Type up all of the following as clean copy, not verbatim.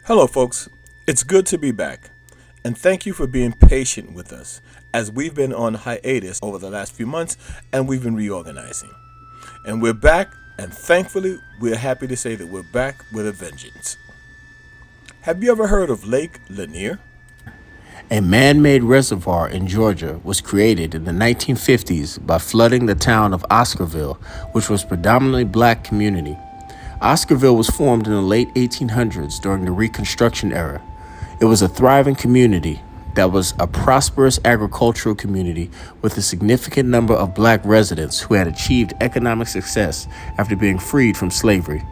Hello, folks. It's good to be back. And thank you for being patient with us as we've been on hiatus over the last few months and we've been reorganizing. And we're back, and thankfully, we're happy to say that we're back with a vengeance. Have you ever heard of Lake Lanier? A man-made reservoir in Georgia was created in the 1950s by flooding the town of Oscarville, which was predominantly black community. Oscarville was formed in the late 1800s during the Reconstruction era. It was a thriving community that was a prosperous agricultural community with a significant number of black residents who had achieved economic success after being freed from slavery.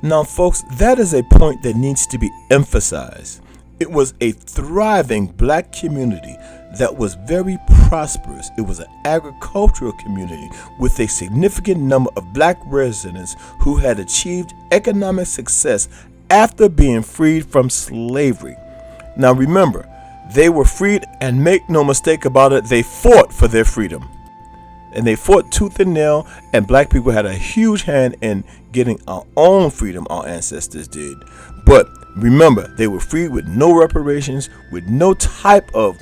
Now, folks, that is a point that needs to be emphasized. It was a thriving black community that was very prosperous. It was an agricultural community with a significant number of black residents who had achieved economic success after being freed from slavery. Now remember, they were freed, and make no mistake about it, they fought for their freedom. And they fought tooth and nail, and black people had a huge hand in getting our own freedom, our ancestors did. But remember, they were free with no reparations, with no type of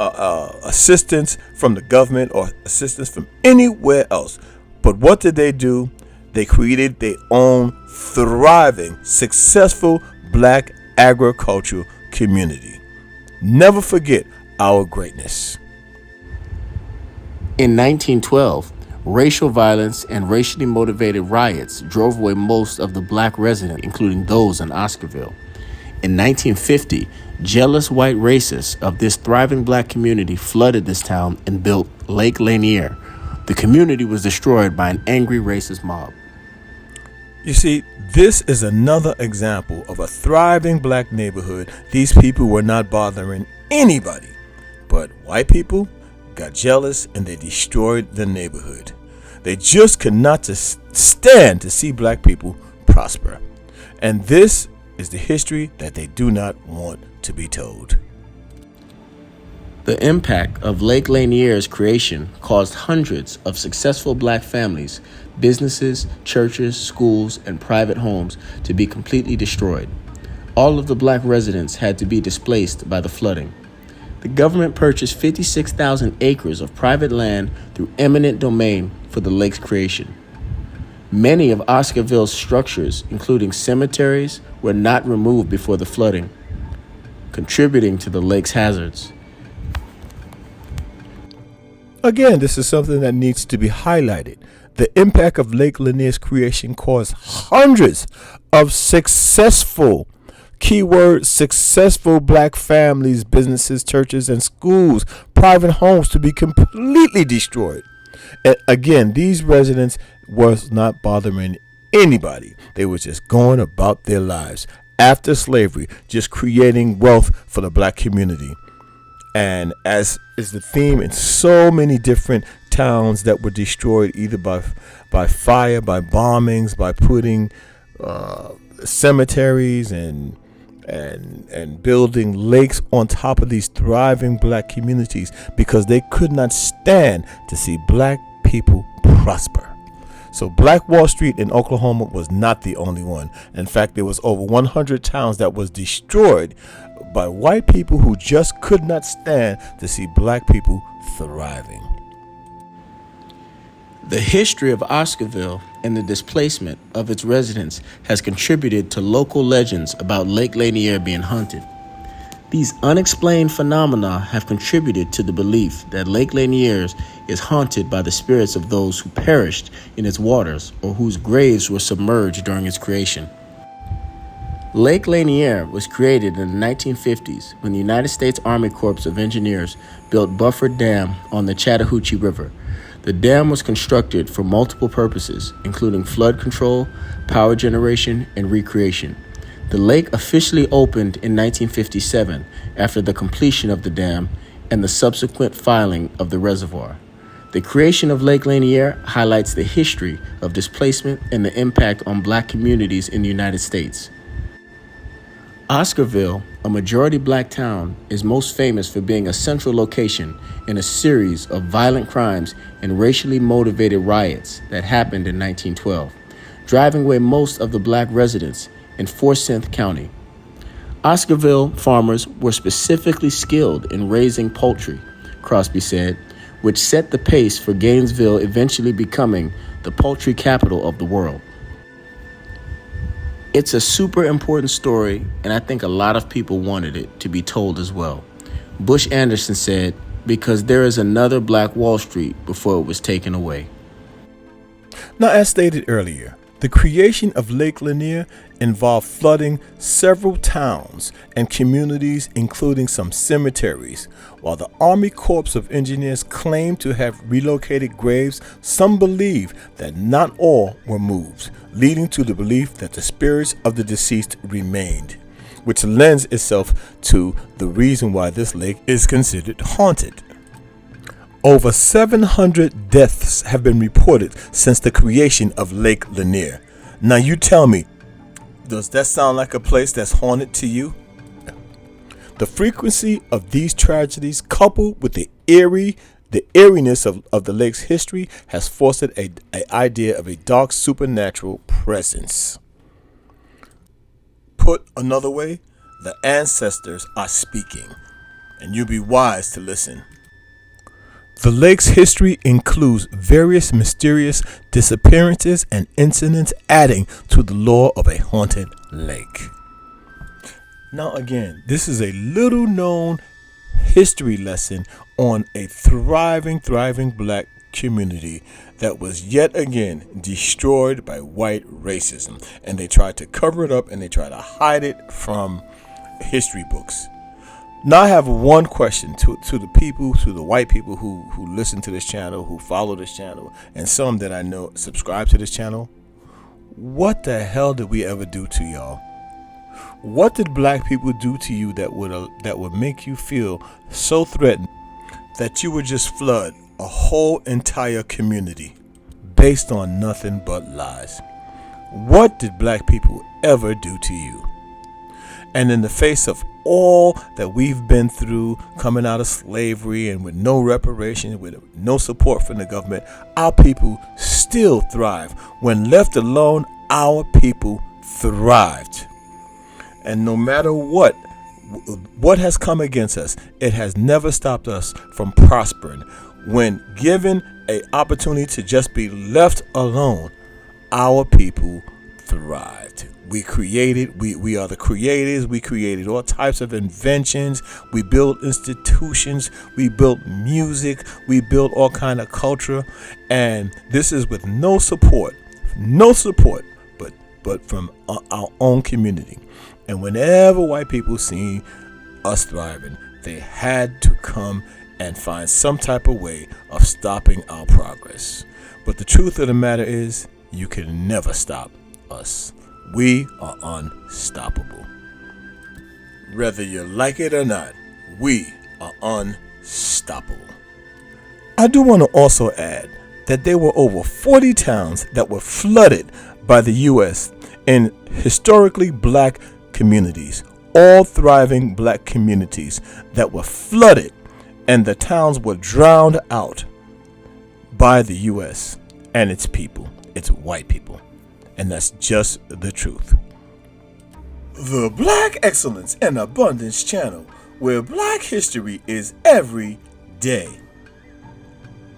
assistance from the government or assistance from anywhere else. But what did they do? They created their own thriving, successful black agricultural community. Never forget our greatness. In 1912, racial violence and racially motivated riots drove away most of the black residents, including those in Oscarville. In 1950, jealous white racists of this thriving black community flooded this town and built Lake Lanier. The community was destroyed by an angry racist mob. You see, this is another example of a thriving black neighborhood. These people were not bothering anybody, but white people got jealous and they destroyed the neighborhood. They just could not stand to see black people prosper. And this is the history that they do not want to be told. The impact of Lake Lanier's creation caused hundreds of successful black families, businesses, churches, schools, and private homes to be completely destroyed. All of the black residents had to be displaced by the flooding. The government purchased 56,000 acres of private land through eminent domain for the lake's creation. Many of Oscarville's structures, including cemeteries, were not removed before the flooding, contributing to the lake's hazards. Again, this is something that needs to be highlighted. The impact of Lake Lanier's creation caused hundreds of successful, keyword successful black families, businesses, churches, and schools, private homes to be completely destroyed. And again, these residents was not bothering anybody. They were just going about their lives after slavery, just creating wealth for the black community. And as is the theme in so many different towns that were destroyed either by fire, by bombings, by putting cemeteries and building lakes on top of these thriving black communities, because they could not stand to see black people prosper. So Black Wall Street in Oklahoma was not the only one. In fact, there was over 100 towns that was destroyed by white people who just could not stand to see black people thriving. The history of Oscarville and the displacement of its residents has contributed to local legends about Lake Lanier being haunted. These unexplained phenomena have contributed to the belief that Lake Lanier is haunted by the spirits of those who perished in its waters or whose graves were submerged during its creation. Lake Lanier was created in the 1950s when the United States Army Corps of Engineers built Buffer Dam on the Chattahoochee River. The dam was constructed for multiple purposes, including flood control, power generation, and recreation. The lake officially opened in 1957 after the completion of the dam and the subsequent filing of the reservoir. The creation of Lake Lanier highlights the history of displacement and the impact on black communities in the United States. Oscarville, a majority black town, is most famous for being a central location in a series of violent crimes and racially motivated riots that happened in 1912, driving away most of the black residents in Forsyth County. Oscarville farmers were specifically skilled in raising poultry, Crosby said, which set the pace for Gainesville eventually becoming the poultry capital of the world. It's a super important story, and I think a lot of people wanted it to be told as well. Bush Anderson said, because there is another Black Wall Street before it was taken away. Now, as stated earlier, the creation of Lake Lanier involved flooding several towns and communities, including some cemeteries. While the Army Corps of Engineers claimed to have relocated graves, some believe that not all were moved, leading to the belief that the spirits of the deceased remained, which lends itself to the reason why this lake is considered haunted. Over 700 deaths have been reported since the creation of Lake Lanier. Now you tell me, does that sound like a place that's haunted to you? The frequency of these tragedies, coupled with the eeriness of the lake's history, has fostered an idea of a dark supernatural presence. Put another way, the ancestors are speaking, and you'll be wise to listen. The lake's history includes various mysterious disappearances and incidents, adding to the lore of a haunted lake. Now again, this is a little known history lesson on a thriving Black community that was yet again destroyed by white racism. And they tried to cover it up and they tried to hide it from history books. Now I have one question to the people, to the white people who listen to this channel, who follow this channel, and some that I know subscribe to this channel. What the hell did we ever do to y'all? What did Black people do to you that would make you feel so threatened that you would just flood a whole entire community based on nothing but lies? What did Black people ever do to you? And in the face of all that we've been through, coming out of slavery and with no reparation, with no support from the government, our people still thrive. When left alone, our people thrived. And no matter what has come against us, it has never stopped us from prospering. When given an opportunity to just be left alone, our people thrived. We are the creators. We created all types of inventions. We built institutions. We built music. We built all kind of culture. And this is with no support, but from our own community. And whenever white people see us thriving, they had to come and find some type of way of stopping our progress. But the truth of the matter is, you can never stop us. We are unstoppable. Whether you like it or not, we are unstoppable. I do want to also add that there were over 40 towns that were flooded by the U.S. in historically Black communities, all thriving Black communities that were flooded, and the towns were drowned out by the U.S. and its people, its white people. And that's just the truth. The Black Excellence and Abundance channel, where Black history is every day.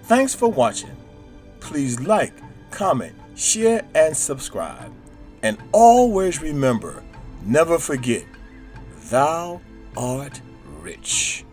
Thanks for watching. Please like, comment, share, and subscribe. And always remember, never forget, thou art rich.